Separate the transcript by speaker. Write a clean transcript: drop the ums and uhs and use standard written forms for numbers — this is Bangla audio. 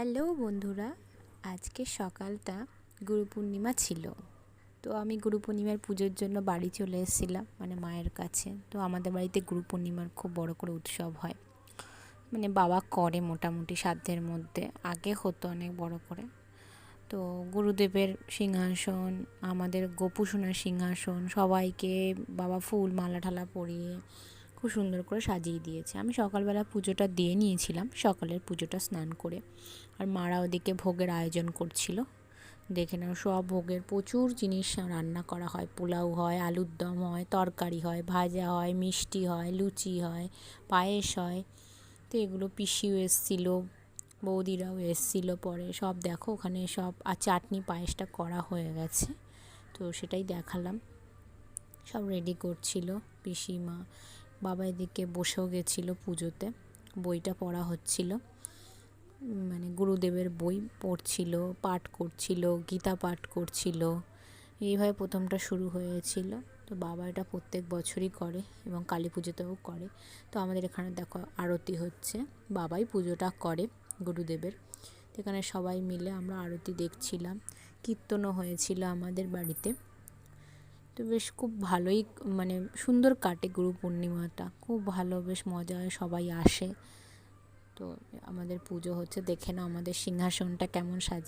Speaker 1: হ্যালো বন্ধুরা, আজকে সকালটা গুরু পূর্ণিমা ছিল। তো আমি গুরু পূর্ণিমার পুজোর জন্য বাড়ি চলে এসেছিলাম, মানে মায়ের কাছে। তো আমাদের বাড়িতে গুরু পূর্ণিমার খুব বড় করে উৎসব হয়, মানে বাবা করে মোটামুটি সাধ্যের মধ্যে। আগে হতো অনেক বড় করে। তো গুরুদেবের সিংহাসন, আমাদের গোপুসোনার সিংহাসন, সবাইকে বাবা ফুল মালা ঠালা পরিয়ে খুব সুন্দর করে সাজিয়ে দিয়েছে। আমি সকালবেলা পুজোটা দিয়ে নিয়েছিলাম, সকালের পুজোটা স্নান করে। আর মারা ওদিকে ভোগের আয়োজন করছিল। দেখে নাও, সব ভোগের প্রচুর জিনিস রান্না করা হয়। পোলাও হয়, আলুর দম হয়, তরকারি হয়, ভাজা হয়, মিষ্টি হয়, লুচি হয়, পায়েস হয়। তো এগুলো পিসিও এসেছিলো, বৌদিরাও এসেছিলো। পরে সব দেখো ওখানে সব, আর চাটনি পায়েসটা করা হয়ে গেছে, তো সেটাই দেখালাম। সব রেডি করছিল পিসিমা। বাবা এদিকে বসেও গেছিলো পুজোতে, বইটা পড়া হচ্ছিল, মানে গুরুদেবের বই পড়ছিল, পাঠ করছিল, গীতা পাঠ করছিল। এইভাবে প্রথমটা শুরু হয়েছিল। তো বাবা এটা প্রত্যেক বছরই করে এবং কালী পুজোতেও করে। তো আমাদের এখানে দেখো আরতি হচ্ছে, বাবাই পুজোটা করে গুরুদেবের। তো এখানে সবাই মিলে আমরা আরতি দেখছিলাম। কীর্তনও হয়েছিল আমাদের বাড়িতে। তো বেশ খুব ভালোই, মানে সুন্দর কাটে গুরু পূর্ণিমাটা, খুব ভালো, বেশ মজা হয়, সবাই আসে। তো আমাদের পুজো হচ্ছে, দেখে নাও আমাদের সিংহাসনটা কেমন সাজিয়ে।